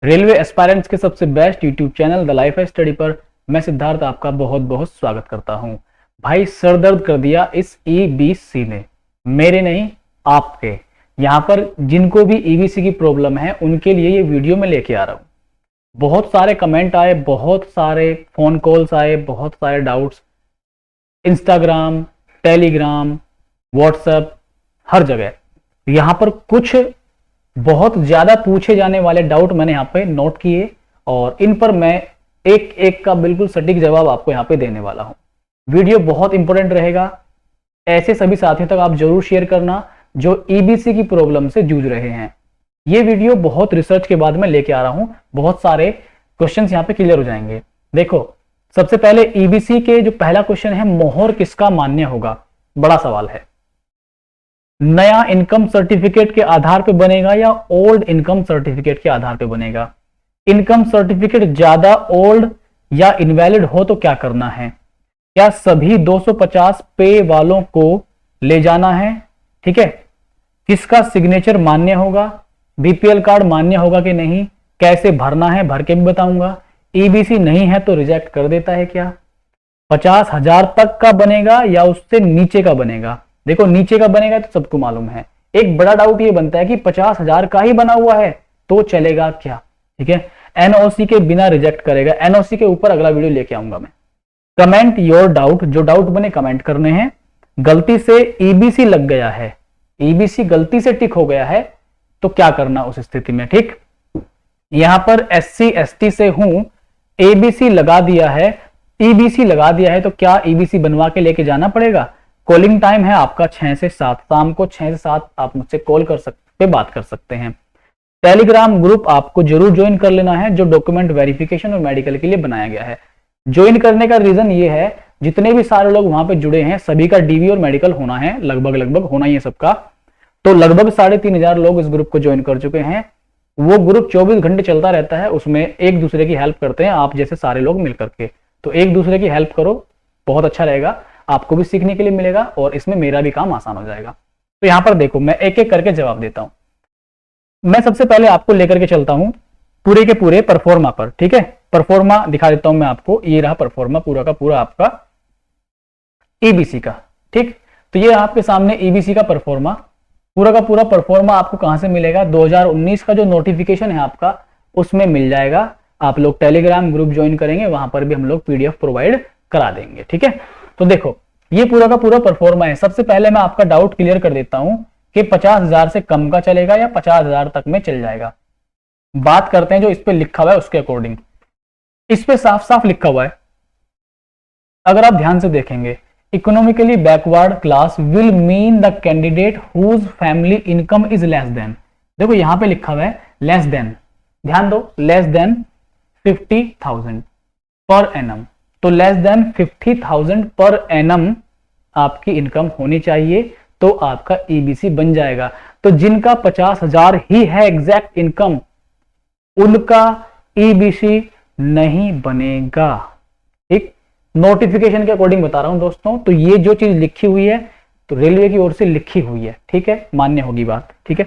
Railway aspirants के सबसे best YouTube channel the life है स्टडी पर मैं सिद्धार्थ आपका बहुत बहुत स्वागत करता हूं। भाई सर दर्द कर दिया इस ईबीसी ने, मेरे नहीं आपके। यहां पर जिनको भी ईबीसी की प्रॉब्लम है उनके लिए ये वीडियो में लेके आ रहा हूं। बहुत सारे कमेंट आए, बहुत सारे फोन कॉल्स आए, बहुत सारे डाउट्स इंस्टाग्राम, टेलीग्राम, व्हाट्सएप, हर जगह। यहां पर कुछ बहुत ज्यादा पूछे जाने वाले डाउट मैंने यहाँ पे नोट किए और इन पर मैं एक एक का बिल्कुल सटीक जवाब आपको यहाँ पे देने वाला हूँ। वीडियो बहुत इंपॉर्टेंट रहेगा, ऐसे सभी साथियों तक आप जरूर शेयर करना जो ईबीसी की प्रॉब्लम से जूझ रहे हैं। ये वीडियो बहुत रिसर्च के बाद मैं लेके आ रहा हूँ, बहुत सारे क्वेश्चंस यहाँ पे क्लियर हो जाएंगे। देखो, सबसे पहले ईबीसी के जो पहला क्वेश्चन है, मोहर किसका मान्य होगा? बड़ा सवाल है। नया इनकम सर्टिफिकेट के आधार पे बनेगा या ओल्ड इनकम सर्टिफिकेट के आधार पे बनेगा? इनकम सर्टिफिकेट ज्यादा ओल्ड या इनवैलिड हो तो क्या करना है? क्या सभी 250 पे वालों को ले जाना है? ठीक है। किसका सिग्नेचर मान्य होगा? बीपीएल कार्ड मान्य होगा कि नहीं? कैसे भरना है, भर के भी बताऊंगा। ईबीसी नहीं है तो रिजेक्ट कर देता है क्या? 50,000 तक का बनेगा या उससे नीचे का बनेगा? देखो, नीचे का बनेगा तो सबको मालूम है। एक बड़ा डाउट ये बनता है कि 50,000 का ही बना हुआ है तो चलेगा क्या? ठीक है, एनओसी के बिना रिजेक्ट करेगा। एनओसी के ऊपर अगला वीडियो लेके आऊंगा मैं। कमेंट योर डाउट, जो डाउट बने कमेंट करने हैं। गलती से ईबीसी लग गया है, ईबीसी गलती से टिक हो गया है तो क्या करना उस स्थिति में? ठीक, यहां पर एससी एसटी से हूं, एबीसी लगा दिया है, ईबीसी लगा दिया है तो क्या ईबीसी बनवा के लेके जाना पड़ेगा? कॉलिंग टाइम है आपका 6 से 7, शाम को 6 से 7 आप मुझसे कॉल कर सकते, बात कर सकते हैं। टेलीग्राम ग्रुप आपको जरूर ज्वाइन कर लेना है जो डॉक्यूमेंट वेरिफिकेशन और मेडिकल के लिए बनाया गया है। ज्वाइन करने का रीजन ये है, जितने भी सारे लोग वहां पे जुड़े हैं सभी का डीवी और मेडिकल होना है, लगभग होना ही है सबका। तो लगभग 3,500 लोग इस ग्रुप को ज्वाइन कर चुके हैं। वो ग्रुप 24 घंटे चलता रहता है, उसमें एक दूसरे की हेल्प करते हैं आप जैसे सारे लोग मिल करके। तो एक दूसरे की हेल्प करो, बहुत अच्छा रहेगा, आपको भी सीखने के लिए मिलेगा और इसमें मेरा भी काम आसान हो जाएगा। तो यहां पर देखो, मैं एक एक करके जवाब देता हूं। मैं सबसे पहले आपको लेकर के चलता हूं पूरे के पूरे परफॉर्मा पर। ठीक है, परफॉर्मा दिखा देता हूं मैं आपको। ये रहा परफॉर्मा पूरा का पूरा आपका ईबीसी का। ठीक, तो ये आपके सामने ईबीसी का परफॉर्मा, पूरा का पूरा परफॉर्मा आपको कहां से मिलेगा? 2019 का जो नोटिफिकेशन है आपका उसमें मिल जाएगा। आप लोग टेलीग्राम ग्रुप ज्वाइन करेंगे, वहां पर भी हम लोग पीडीएफ प्रोवाइड करा देंगे। ठीक है, तो देखो ये पूरा का पूरा परफॉर्मा है। सबसे पहले मैं आपका डाउट क्लियर कर देता हूं कि 50,000 से कम का चलेगा या 50,000 तक में चल जाएगा। बात करते हैं जो इस पे लिखा हुआ है उसके अकॉर्डिंग। इस पे साफ साफ लिखा हुआ है, अगर आप ध्यान से देखेंगे, economically backward class will mean the candidate whose family income is less than. देखो यहां पे लिखा हुआ है लेस देन, ध्यान दो, लेस देन 50,000 पर एनम। तो लेस देन 50,000 पर एनम आपकी इनकम होनी चाहिए तो आपका ईबीसी बन जाएगा। तो जिनका 50,000 ही है एग्जैक्ट इनकम, उनका ईबीसी नहीं बनेगा। ठीक, नोटिफिकेशन के अकॉर्डिंग बता रहा हूं दोस्तों। तो ये जो चीज लिखी हुई है तो रेलवे की ओर से लिखी हुई है, ठीक है, मान्य होगी बात। ठीक है,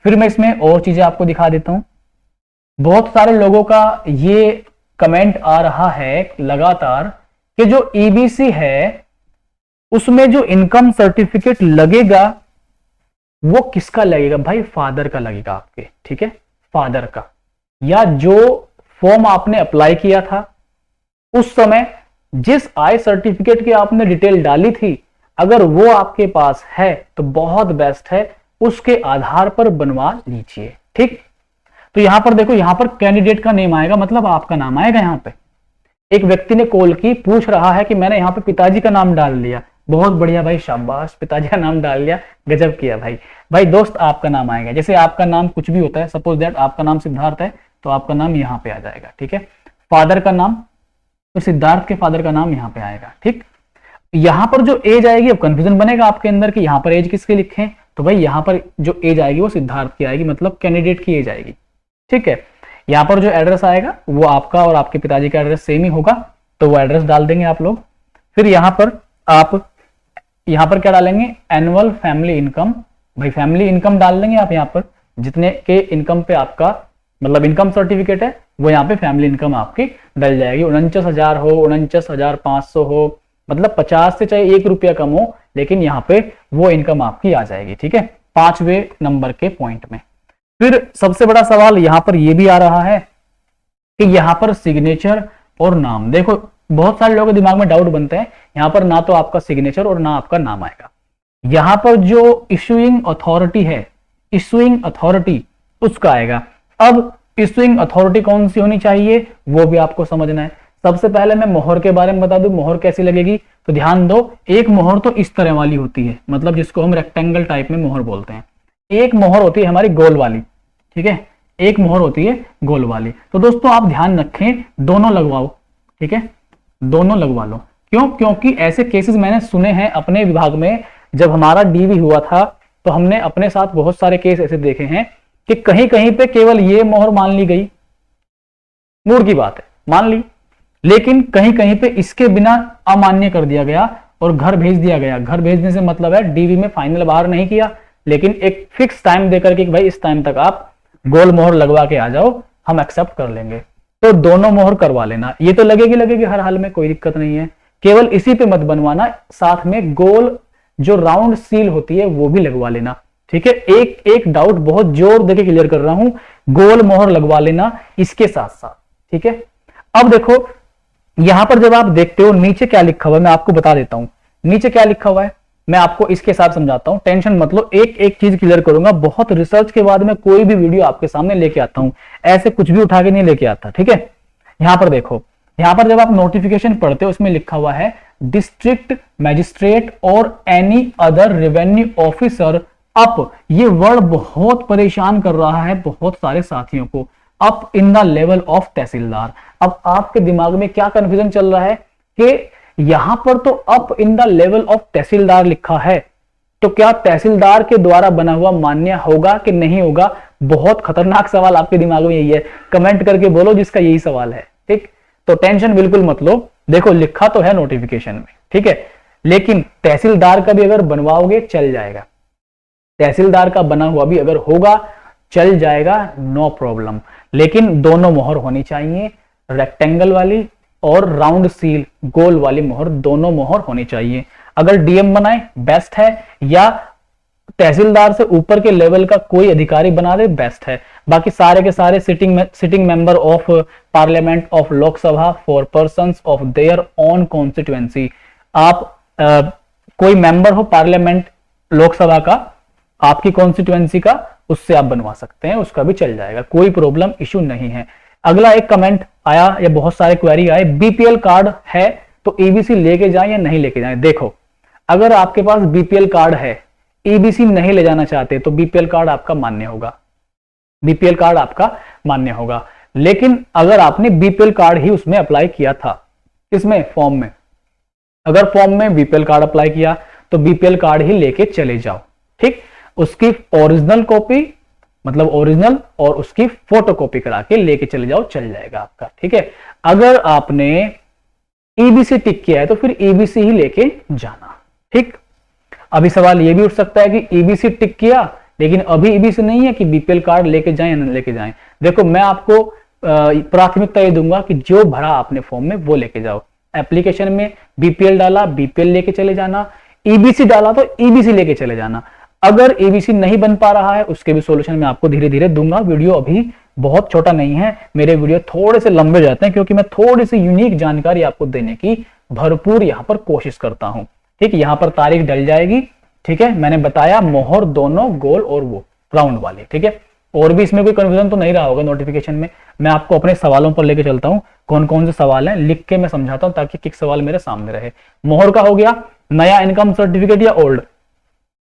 फिर मैं इसमें और चीजें आपको दिखा देता हूं। बहुत सारे लोगों का ये कमेंट आ रहा है लगातार कि जो ईबीसी है उसमें जो इनकम सर्टिफिकेट लगेगा वो किसका लगेगा? भाई फादर का लगेगा आपके। ठीक है, फादर का, या जो फॉर्म आपने अप्लाई किया था उस समय जिस आय सर्टिफिकेट की आपने डिटेल डाली थी, अगर वो आपके पास है तो बहुत बेस्ट है, उसके आधार पर बनवा लीजिए। ठीक, तो यहां पर देखो, यहां पर कैंडिडेट का नेम आएगा, मतलब आपका नाम आएगा। यहां पे एक व्यक्ति ने कॉल की, पूछ रहा है कि मैंने यहां पे पिताजी का नाम डाल लिया। बहुत बढ़िया भाई, शाबाश, पिताजी का नाम डाल लिया, गजब किया भाई। भाई दोस्त आपका नाम आएगा, जैसे आपका नाम कुछ भी होता है, सपोज दैट आपका नाम सिद्धार्थ है तो आपका नाम यहां पे आ जाएगा। ठीक है, फादर का नाम तो सिद्धार्थ के फादर का नाम यहां पे आएगा। ठीक, यहां पर जो एज आएगी, अब कंफ्यूजन बनेगा आपके अंदर कि यहां पर एज किसके लिखें, तो भाई यहां पर जो एज आएगी वो सिद्धार्थ की आएगी, मतलब कैंडिडेट की एज आएगी। ठीक है, यहां पर जो एड्रेस आएगा वो आपका और आपके पिताजी का एड्रेस सेम ही होगा, तो वो एड्रेस डाल देंगे आप लोग। फिर यहां पर आप यहां पर क्या डालेंगे? Annual family income. भाई फैमिली इनकम डाल देंगे आप यहां पर, जितने के इनकम पे आपका मतलब इनकम सर्टिफिकेट है, वो यहाँ पे फैमिली इनकम आपकी डल जाएगी। 49,000 हो, 49,500 हो, मतलब 50 से चाहे 1 रुपया कम हो, लेकिन यहाँ पे वो इनकम आपकी आ जाएगी। ठीक है, 5वें नंबर के पॉइंट में। फिर सबसे बड़ा सवाल यहाँ पर ये भी आ रहा है कि यहाँ पर सिग्नेचर और नाम, देखो बहुत सारे लोगों के दिमाग में डाउट बनते हैं, यहाँ पर ना तो आपका सिग्नेचर और ना आपका नाम आएगा। यहाँ पर जो इशुइंग अथॉरिटी है, इशुइंग अथॉरिटी उसका आएगा। अब इशुइंग अथॉरिटी कौन सी होनी चाहिए वो भी आपको समझना है। सबसे पहले मैं मोहर के बारे में बता दूं, मोहर कैसी लगेगी, तो ध्यान दो, एक मोहर तो इस तरह वाली होती है, मतलब जिसको हम रेक्टेंगल टाइप में मोहर बोलते हैं। एक मोहर होती है हमारी गोल वाली, ठीक है, एक मोहर होती है गोल वाली। तो दोस्तों आप ध्यान रखें, दोनों लगवाओ, ठीक है, दोनों लगवा लो। क्यों? क्योंकि ऐसे केसेस मैंने सुने हैं अपने विभाग में, जब हमारा डीवी हुआ था तो हमने अपने साथ बहुत सारे केस ऐसे देखे हैं कि कहीं कहीं पे केवल ये मोहर मान ली गई, मूड की बात है, मान ली, लेकिन कहीं कहीं पे इसके बिना अमान्य कर दिया गया और घर भेज दिया गया। घर भेजने से मतलब है डीवी में फाइनल बाहर नहीं किया, लेकिन एक फिक्स टाइम देकर के भाई इस टाइम तक आप गोल मोहर लगवा के आ जाओ, हम एक्सेप्ट कर लेंगे। तो दोनों मोहर करवा लेना, ये तो लगेगी हर हाल में, कोई दिक्कत नहीं है। केवल इसी पे मत बनवाना, साथ में गोल जो राउंड सील होती है वो भी लगवा लेना। ठीक है, एक एक डाउट बहुत जोर देके क्लियर कर रहा हूं, गोल मोहर लगवा लेना इसके साथ साथ। ठीक है, अब देखो यहां पर जब आप देखते हो नीचे क्या लिखा हुआ है, मैं आपको बता देता हूं नीचे क्या लिखा हुआ है, मैं आपको इसके साथ समझाता हूं, टेंशन मत लो, एक एक चीज क्लियर करूंगा। बहुत रिसर्च के बाद में कोई भी वीडियो आपके सामने लेके आता हूं, ऐसे कुछ भी उठा के नहीं लेके आता। ठीक है, यहां पर देखो, यहां पर जब आप नोटिफिकेशन पढ़ते हो उसमें लिखा हुआ है डिस्ट्रिक्ट मैजिस्ट्रेट और any other revenue officer up. ये वर्ड बहुत परेशान कर रहा है बहुत सारे साथियों को, up in the level of tehsildar. अब आपके दिमाग में क्या कंफ्यूजन चल रहा है कि यहां पर तो up in the level of tehsildar लिखा है, तो क्या तहसीलदार के द्वारा बना हुआ मान्य होगा कि नहीं होगा? बहुत खतरनाक सवाल आपके दिमाग में यही है, कमेंट करके बोलो जिसका यही सवाल है। ठीक, तो टेंशन बिल्कुल मत लो, देखो लिखा तो है नोटिफिकेशन में, ठीक है, लेकिन तहसीलदार का भी अगर बनवाओगे चल जाएगा, तहसीलदार का बना हुआ भी अगर होगा चल जाएगा, नो प्रॉब्लम। लेकिन दोनों मोहर होनी चाहिए, रेक्टेंगल वाली और राउंड सील गोल वाली मोहर, दोनों मोहर होनी चाहिए। अगर डीएम बनाए बेस्ट है, या तहसीलदार से ऊपर के लेवल का कोई अधिकारी बना दे बेस्ट है। बाकी सारे के सारे sitting member of parliament of Lok Sabha for persons of their own constituency. आप कोई मेंबर हो पार्लियामेंट लोकसभा का, आपकी कॉन्स्टिट्यूएंसी का, उससे आप बनवा सकते हैं, उसका भी चल जाएगा, कोई प्रॉब्लम इशू नहीं है। अगला एक कमेंट आया या बहुत सारे क्वेरी आए, बीपीएल कार्ड है तो ईबीसी लेके जाएं या नहीं लेके जाएं? देखो, अगर आपके पास बीपीएल कार्ड है, ईबीसी नहीं ले जाना चाहते, तो बीपीएल कार्ड आपका मान्य होगा, बीपीएल कार्ड आपका मान्य होगा। लेकिन अगर आपने बीपीएल कार्ड ही उसमें अप्लाई किया था, इसमें फॉर्म में, अगर फॉर्म में बीपीएल कार्ड अप्लाई किया तो बीपीएल कार्ड ही लेके चले जाओ। ठीक, उसकी ओरिजिनल कॉपी, मतलब ओरिजिनल, और उसकी फोटो कॉपी करा के लेके चले जाओ, चल जाएगा आपका। ठीक है, अगर आपने ईबीसी टिक किया है तो फिर ईबीसी ही लेके जाना। ठीक, अभी सवाल ये भी उठ सकता है कि ईबीसी टिक किया लेकिन अभी ईबीसी नहीं है कि बीपीएल कार्ड लेके जाएं या न लेके जाएं। देखो, मैं आपको प्राथमिकता ये दूंगा कि जो भरा आपने फॉर्म में वो लेके जाओ। एप्लीकेशन में बीपीएल डाला, बीपीएल लेके चले जाना, ईबीसी डाला तो ईबीसी लेके चले जाना। अगर ईबीसी नहीं बन पा रहा है उसके भी सॉल्यूशन मैं आपको धीरे धीरे दूंगा। वीडियो अभी बहुत छोटा नहीं है, मेरे वीडियो थोड़े से लंबे जाते हैं क्योंकि मैं थोड़ी सी यूनिक जानकारी आपको देने की भरपूर यहां पर कोशिश करता हूं। ठीक, यहां पर तारीख डल जाएगी। ठीक है, मैंने बताया मोहर दोनों गोल और वो राउंड वाले। ठीक है, और भी इसमें कोई कंफ्यूजन तो नहीं रहा होगा नोटिफिकेशन में। मैं आपको अपने सवालों पर लेके चलता हूं, कौन कौन से सवाल हैं लिख के मैं समझाता हूं ताकि किक सवाल मेरे सामने रहे। मोहर का हो गया, नया इनकम सर्टिफिकेट या ओल्ड।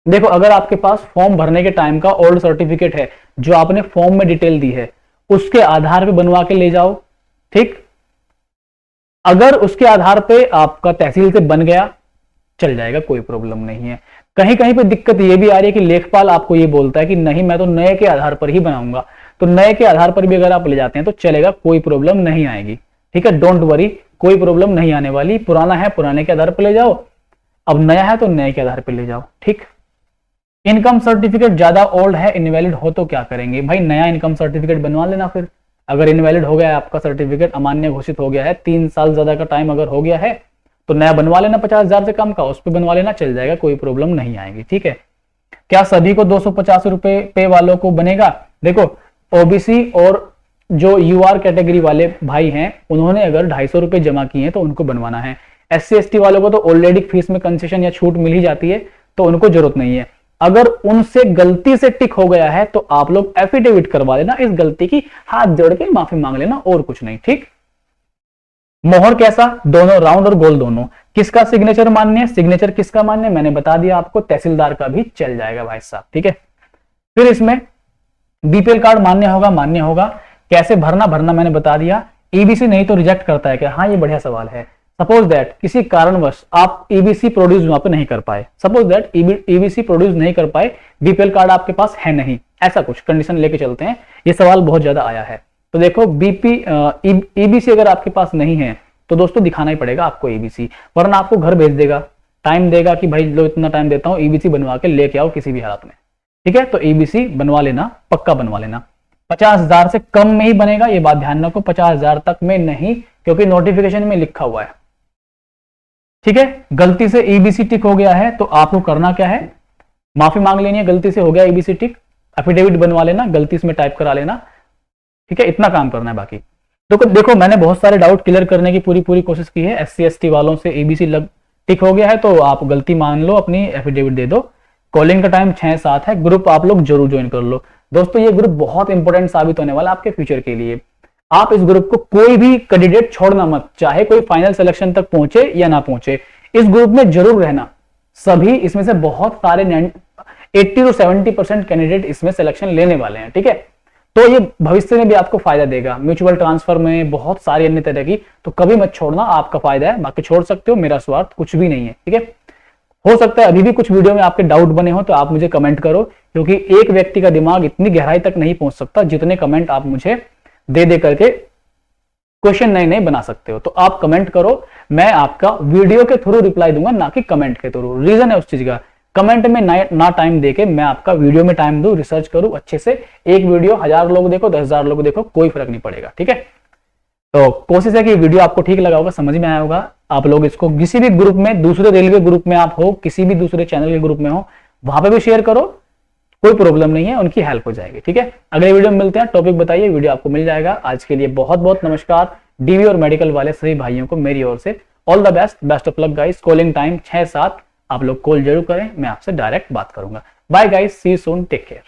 देखो, अगर आपके पास फॉर्म भरने के टाइम का ओल्ड सर्टिफिकेट है जो आपने फॉर्म में डिटेल दी है, उसके आधार पे बनवा के ले जाओ। ठीक, अगर उसके आधार पे आपका तहसील से बन गया चल जाएगा, कोई प्रॉब्लम नहीं है। कहीं कहीं पे दिक्कत ये भी आ रही है कि लेखपाल आपको ये बोलता है कि नहीं मैं तो नए के आधार पर ही बनाऊंगा, तो नए के आधार पर भी अगर आप ले जाते हैं तो चलेगा, कोई प्रॉब्लम नहीं आएगी। ठीक है, डोंट वरी, कोई प्रॉब्लम नहीं आने वाली। पुराना है पुराने के आधार पर ले जाओ, अब नया है तो नए के आधार पर ले जाओ। ठीक, इनकम सर्टिफिकेट ज्यादा ओल्ड है, इनवैलिड हो तो क्या करेंगे भाई? नया इनकम सर्टिफिकेट बनवा लेना फिर। अगर इनवैलिड हो गया है आपका सर्टिफिकेट, अमान्य घोषित हो गया है, 3 साल ज्यादा का टाइम अगर हो गया है, तो नया बनवा लेना 50,000 से कम का, उस पर बनवा लेना, चल जाएगा, कोई प्रॉब्लम नहीं आएगी। ठीक है। क्या सभी को 250 रुपए पे वालों को बनेगा? देखो, ओबीसी और जो यूआर कैटेगरी वाले भाई हैं, उन्होंने अगर 250 रुपए जमा किए हैं तो उनको बनवाना है। एससी एसटी वालों को तो ऑलरेडी फीस में कंसेशन या छूट मिल ही जाती है, तो उनको जरूरत नहीं है। अगर उनसे गलती से टिक हो गया है तो आप लोग एफिडेविट करवा लेना, इस गलती की हाथ जोड़ के माफी मांग लेना, और कुछ नहीं। ठीक। मोहर कैसा? दोनों, राउंड और गोल दोनों। किसका सिग्नेचर मान्य है? सिग्नेचर किसका मान्य है मैंने बता दिया आपको, तहसीलदार का भी चल जाएगा भाई साहब। ठीक है। फिर इसमें बीपीएल कार्ड मान्य होगा, मान्य होगा। कैसे भरना मैंने बता दिया। ईबीसी नहीं तो रिजेक्ट करता है क्या? हाँ, ये बढ़िया सवाल है। सपोज दैट किसी कारणवश आप ईबीसी प्रोड्यूस वहां पे नहीं कर पाए, सपोज दैट ईबीसी प्रोड्यूस नहीं कर पाए, बीपीएल कार्ड आपके पास है नहीं, ऐसा कुछ कंडीशन लेके चलते हैं, ये सवाल बहुत ज्यादा आया है। तो देखो, ईबीसी अगर आपके पास नहीं है तो दोस्तों दिखाना ही पड़ेगा आपको ईबीसी, वरना आपको घर भेज देगा, टाइम देगा कि भाई लो इतना टाइम देता हूं, ईबीसी बनवा के लेके आओ किसी भी हालत में। ठीक है। तो ईबीसी बनवा लेना, पक्का बनवा लेना। 50,000 से कम में ही बनेगा, ये बात ध्यान रखो, 50,000 तक में नहीं, क्योंकि नोटिफिकेशन में लिखा हुआ है। ठीक है। गलती से ईबीसी टिक हो गया है तो आपको करना क्या है? माफी मांग लेनी है, गलती से हो गया ईबीसी टिक, एफिडेविट बनवा लेना, गलती से टाइप करा लेना। ठीक है, इतना काम करना है। बाकी देखो मैंने बहुत सारे डाउट क्लियर करने की पूरी कोशिश की है। एससी एसटी वालों से ईबीसी लग टिक हो गया है तो आप गलती मान लो, अपनी एफिडेविट दे दो। कॉलिंग का टाइम 6-7 है। ग्रुप आप लोग जरूर ज्वाइन कर लो दोस्तों, ये ग्रुप बहुत इंपॉर्टेंट साबित होने वाला आपके फ्यूचर के लिए। आप इस ग्रुप को कोई भी कैंडिडेट छोड़ना मत, चाहे कोई फाइनल सिलेक्शन तक पहुंचे या ना पहुंचे, इस ग्रुप में जरूर रहना। सभी इसमें से बहुत सारे 80 to 70% कैंडिडेट इसमें सिलेक्शन लेने वाले हैं। ठीक है। तो ये भविष्य में भी आपको फायदा देगा, म्यूचुअल ट्रांसफर में, बहुत सारी अन्य तरह की, तो कभी मत छोड़ना, आपका फायदा है। बाकी छोड़ सकते हो, मेरा स्वार्थ कुछ भी नहीं है। ठीक है। हो सकता है अभी भी कुछ वीडियो में आपके डाउट बने हो तो आप मुझे कमेंट करो, क्योंकि एक व्यक्ति का दिमाग इतनी गहराई तक नहीं पहुंच सकता जितने कमेंट आप मुझे दे करके क्वेश्चन नए बना सकते हो। तो आप कमेंट करो, मैं आपका वीडियो के थ्रू रिप्लाई दूंगा, ना कि कमेंट के थ्रू। रीजन है उस चीज का, कमेंट में ना टाइम देके मैं आपका वीडियो में टाइम दूं, रिसर्च करूं अच्छे से। एक वीडियो 1000 लोग देखो, 10,000 लोग देखो, कोई फर्क नहीं पड़ेगा। ठीक है। तो कोशिश है कि वीडियो आपको ठीक लगा होगा, समझ में आया होगा। आप लोग इसको किसी भी ग्रुप में, दूसरे रेलवे ग्रुप में आप हो, किसी भी दूसरे चैनल के ग्रुप में हो, वहां पे भी शेयर करो, कोई प्रॉब्लम नहीं है, उनकी हेल्प हो जाएगी। ठीक है। अगले वीडियो में मिलते हैं, टॉपिक बताइए, वीडियो आपको मिल जाएगा। आज के लिए बहुत बहुत नमस्कार। डीवी और मेडिकल वाले सभी भाइयों को मेरी ओर से all the best, best of luck guys. Calling time 6-7, आप लोग कॉल जरूर करें, मैं आपसे डायरेक्ट बात करूंगा। Bye guys, see you soon, take care.